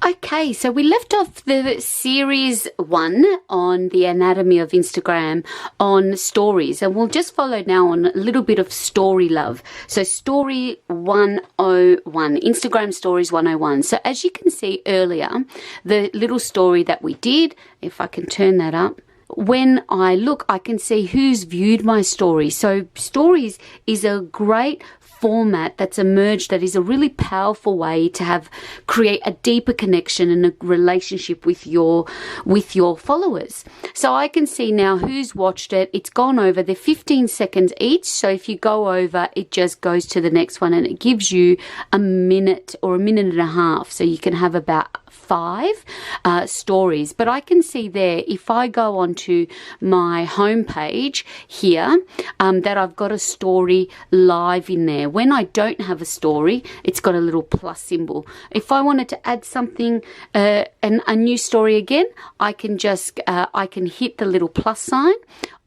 Okay, so we left off the series 1 on the anatomy of Instagram on stories, and we'll just follow now on a little bit of story love. So story 101, Instagram stories 101. So as you can see earlier, the little story that we did, if I can turn that up, when I look, I can see who's viewed my story. So stories is a great format that's emerged that is a really powerful way to create a deeper connection and a relationship with your followers. So I can see now who's watched it. It's gone over. They're 15 seconds each. So if you go over, it just goes to the next one, and it gives you a minute or a minute and a half. So you can have about 5 stories. But I can see there, if I go onto my homepage here, that I've got a story live in there. When I don't have a story, it's got a little plus symbol. If I wanted to add something, a new story again, I can just I can hit the little plus sign,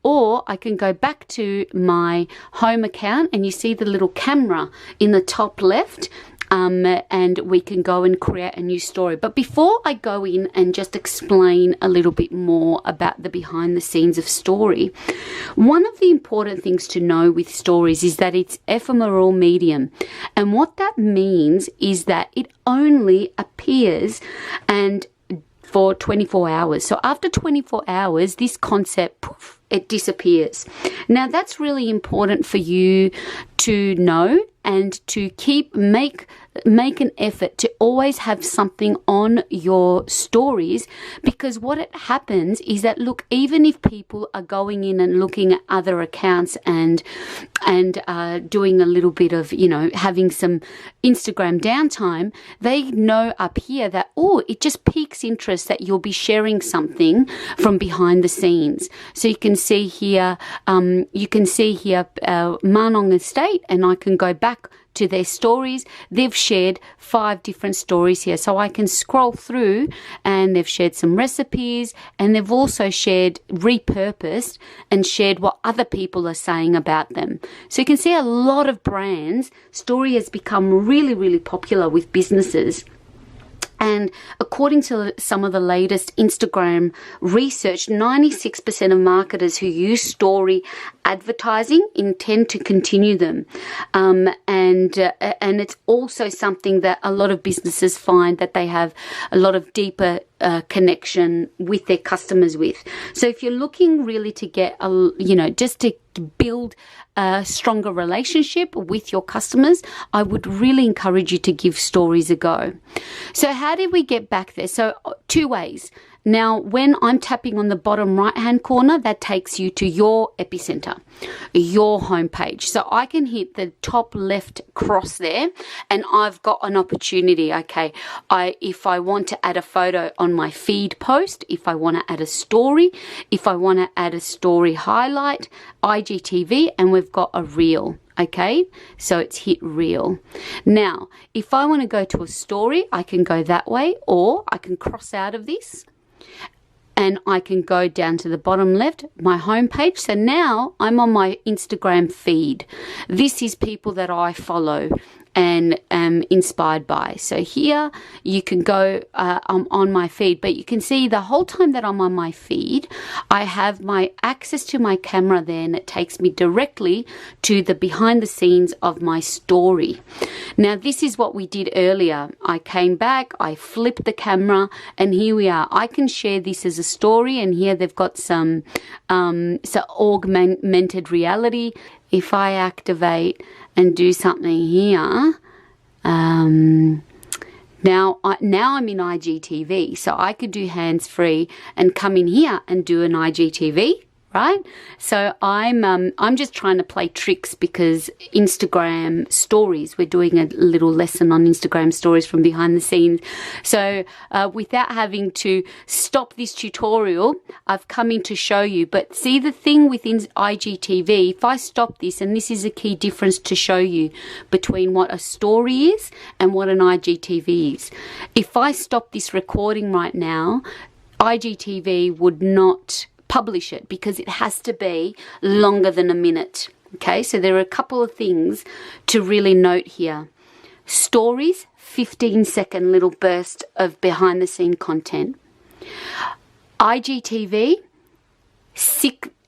or I can go back to my home account, and you see the little camera in the top left. And we can go and create a new story. But before I go in and just explain a little bit more about the behind the scenes of story, one of the important things to know with stories is that it's ephemeral medium. And what that means is that it only appears and for 24 hours. So after 24 hours, this concept, poof, it disappears. Now that's really important for you to know and to make an effort to always have something on your stories, because what it happens is that, look, even if people are going in and looking at other accounts and doing a little bit of, having some Instagram downtime, they know up here that, it just piques interest that you'll be sharing something from behind the scenes. So you can see here, Manong Estate, and I can go back to their stories. They've shared 5 different stories here. So I can scroll through, and they've shared some recipes, and they've also repurposed and shared what other people are saying about them. So you can see a lot of brands, story has become really, really popular with businesses. And according to some of the latest Instagram research, 96% of marketers who use story advertising intend to continue them. And it's also something that a lot of businesses find that they have a lot of deeper connection with their customers with. So if you're looking really to get, just to build a stronger relationship with your customers, I would really encourage you to give stories a go. So how did we get back there? So 2 ways. Now, when I'm tapping on the bottom right-hand corner, that takes you to your epicenter, your homepage. So I can hit the top left cross there, and I've got an opportunity. Okay, if I want to add a photo on my feed post, if I want to add a story, if I want to add a story highlight, IGTV, and we've got a reel. Okay, so it's hit reel. Now, if I want to go to a story, I can go that way, or I can cross out of this, and I can go down to the bottom left, my homepage. So now I'm on my Instagram feed. This is people that I follow and am inspired by. So here you can go on my feed, but you can see the whole time that I'm on my feed, I have my access to my camera there, and it takes me directly to the behind the scenes of my story. Now this is what we did earlier. I came back, I flipped the camera, and here we are. I can share this as a story, and here they've got some augmented reality. If I activate and do something here, now I'm in IGTV, so I could do hands-free and come in here and do an IGTV, right? So I'm just trying to play tricks, because Instagram stories, we're doing a little lesson on Instagram stories from behind the scenes. So without having to stop this tutorial, I've come in to show you. But see, the thing within IGTV, if I stop this, and this is a key difference to show you between what a story is and what an IGTV is. If I stop this recording right now, IGTV would not publish it, because it has to be longer than a minute. Okay, so there are a couple of things to really note here. Stories 15-second little burst of behind the scene content. IGTV,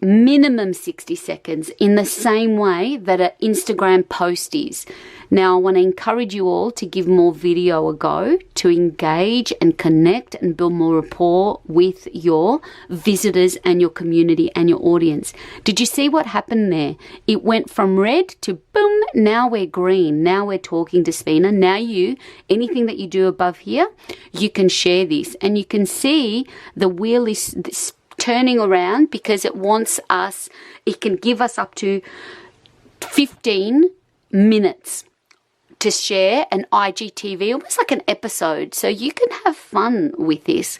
minimum 60 seconds, in the same way that an Instagram post is. Now, I want to encourage you all to give more video a go, to engage and connect and build more rapport with your visitors and your community and your audience. Did you see what happened there? It went from red to boom, now we're green. Now we're talking to Spina. Now anything that you do above here, you can share this. And you can see the wheel is turning around because it wants us, it can give us up to 15 minutes to share an IGTV, almost like an episode. So you can have fun with this.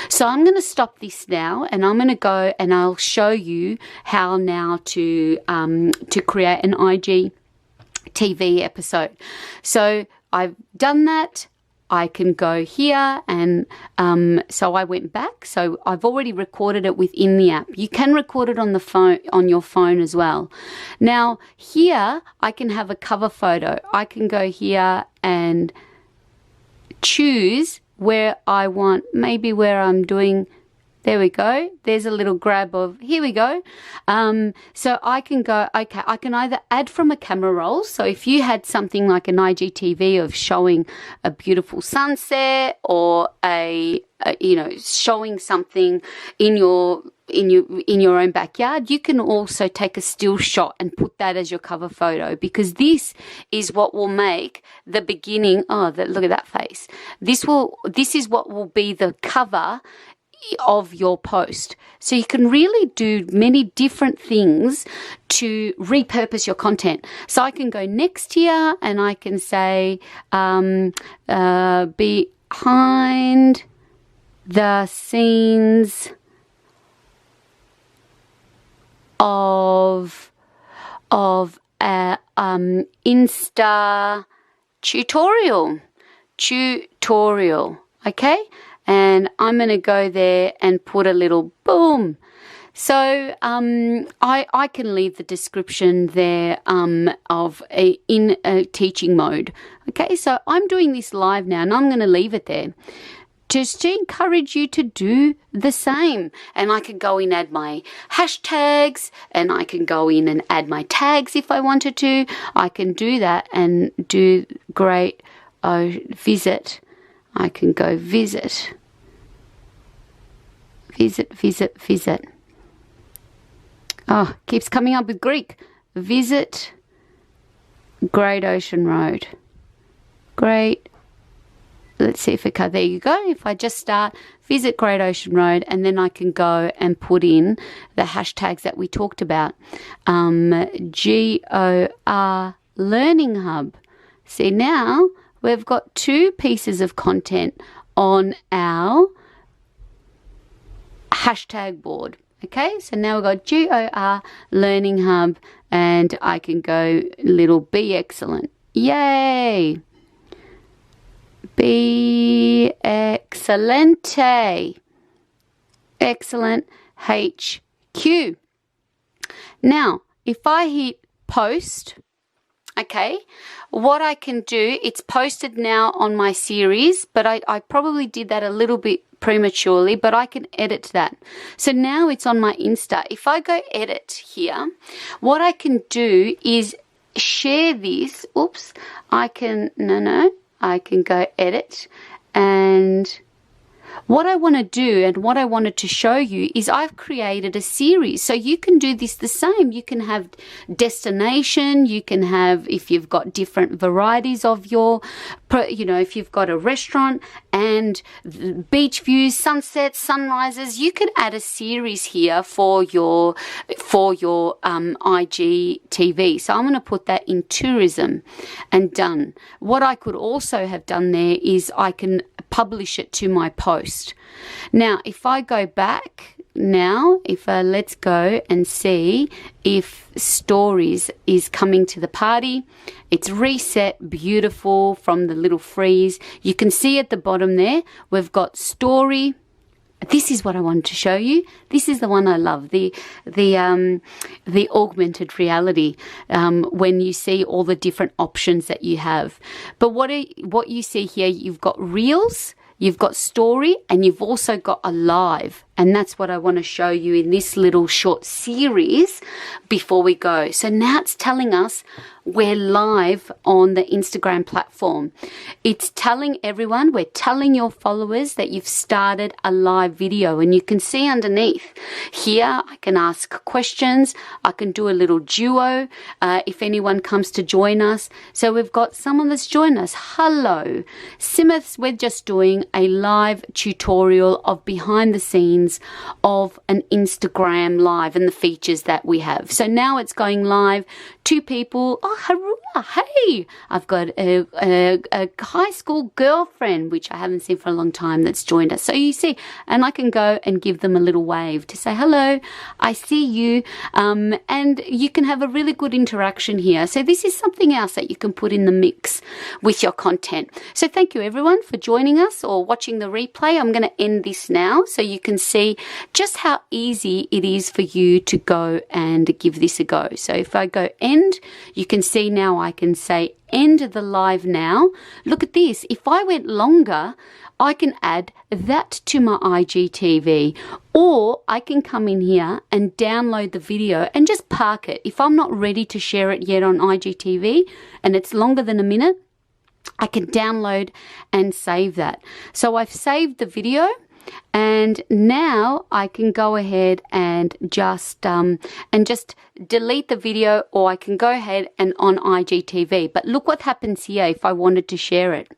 So I'm going to stop this now, and I'm going to go and I'll show you how now to create an IGTV episode. So I've done that. I can go here, and so I went back. So I've already recorded it within the app. You can record it on the phone, on your phone as well. Now here I can have a cover photo. I can go here and choose where I want, maybe where I'm doing. There we go. There's a little grab of, here we go. So I can go, okay, I can either add from a camera roll. So if you had something like an IGTV of showing a beautiful sunset, or showing something in your own backyard, you can also take a still shot and put that as your cover photo, because this is what will make the beginning. Look at that face. This is what will be the cover of your post. So you can really do many different things to repurpose your content. So I can go next here and I can say behind the scenes of Insta tutorial, okay? And I'm going to go there and put a little boom. So I can leave the description there in a teaching mode. Okay, so I'm doing this live now, and I'm going to leave it there just to encourage you to do the same. And I can go in and add my hashtags, and I can go in and add my tags if I wanted to. I can do that and do great visit. I can go visit. Oh, keeps coming up with Greek. Visit Great Ocean Road. Great. Let's see if it comes. There you go. If I just start visit Great Ocean Road, and then I can go and put in the hashtags that we talked about. GOR Learning Hub. See, now we've got 2 pieces of content on our hashtag board. Okay, so now we've got GOR Learning Hub, and I can go little Be Excellent. Yay! Be Excelente. Excellent HQ. Now, if I hit post, okay, what I can do, it's posted now on my series, but I probably did that a little bit prematurely, but I can edit that. So now it's on my Insta. If I go edit here, what I can do is share this. Oops, I can go edit, and what I want to do and what I wanted to show you is I've created a series. So you can do this the same. You can have destination. You can have, if you've got different varieties of your, if you've got a restaurant and beach views, sunsets, sunrises, you can add a series here for your IGTV. So I'm going to put that in tourism and done. What I could also have done there is I can publish it to my post. Now, if I go back now, let's go and see if stories is coming to the party. It's reset, beautiful, from the little freeze. You can see at the bottom there, we've got story, This is what I wanted to show you. This is the one I love, the augmented reality, when you see all the different options that you have. But what you see here, you've got Reels, you've got Story, and you've also got a Live. And that's what I want to show you in this little short series before we go. So now it's telling us we're live on the Instagram platform. It's telling everyone, we're telling your followers that you've started a live video, and you can see underneath here, I can ask questions. I can do a little duo if anyone comes to join us. So we've got someone that's joined us. Hello. Simiths, we're just doing a live tutorial of behind the scenes of an Instagram live and the features that we have. So now it's going live. 2 people. Oh, Haruna, hey! I've got a high school girlfriend, which I haven't seen for a long time, that's joined us. So you see, and I can go and give them a little wave to say, hello, I see you. And you can have a really good interaction here. So this is something else that you can put in the mix with your content. So thank you everyone for joining us or watching the replay. I'm going to end this now so you can see just how easy it is for you to go and give this a go. So if I go end, you can see now I can say end the live now. Look at this. If I went longer, I can add that to my IGTV, or I can come in here and download the video and just park it. If I'm not ready to share it yet on IGTV and it's longer than a minute, I can download and save that. So I've saved the video. And now I can go ahead and just delete the video, or I can go ahead and on IGTV. But look what happens here if I wanted to share it.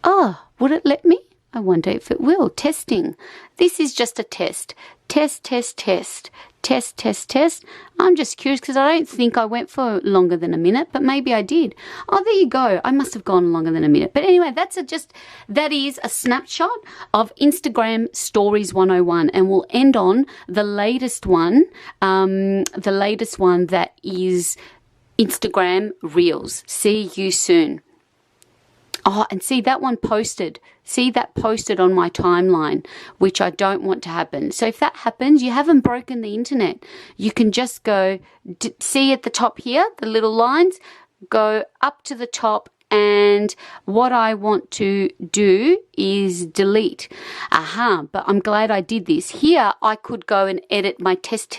Oh, would it let me? I wonder if it will. Testing. This is just a test. Test. I'm just curious because I don't think I went for longer than a minute, but maybe I did. Oh, there you go. I must have gone longer than a minute. But anyway, that is a snapshot of Instagram Stories 101, and we'll end on the latest one that is Instagram Reels. See you soon. Oh, and see that one posted. See that posted on my timeline, which I don't want to happen. So if that happens, you haven't broken the internet. You can just go, see at the top here, the little lines, go up to the top, and what I want to do is delete. But I'm glad I did this. Here, I could go and edit my test,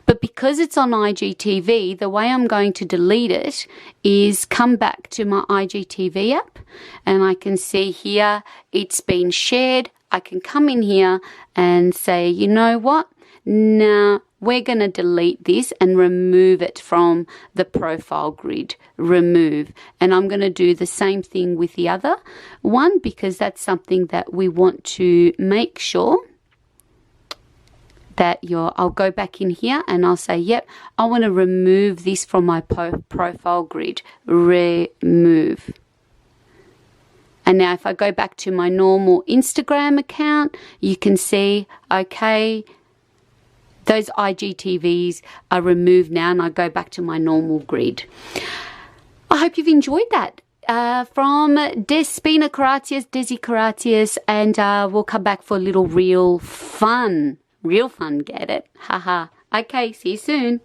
but because it's on IGTV, the way I'm going to delete it is come back to my IGTV app, and I can see here it's been shared. I can come in here and say, you know what? Nah, we're going to delete this and remove it from the profile grid. Remove. And I'm going to do the same thing with the other one, because that's something that we want to make sure that I'll go back in here and I'll say, yep, I want to remove this from my profile grid. Remove. And now if I go back to my normal Instagram account, you can see, okay, those IGTVs are removed now, and I go back to my normal grid. I hope you've enjoyed that. From Despina Karatius, Desi Karatius, and we'll come back for a little real fun. Real fun, get it? Haha. Okay, see you soon.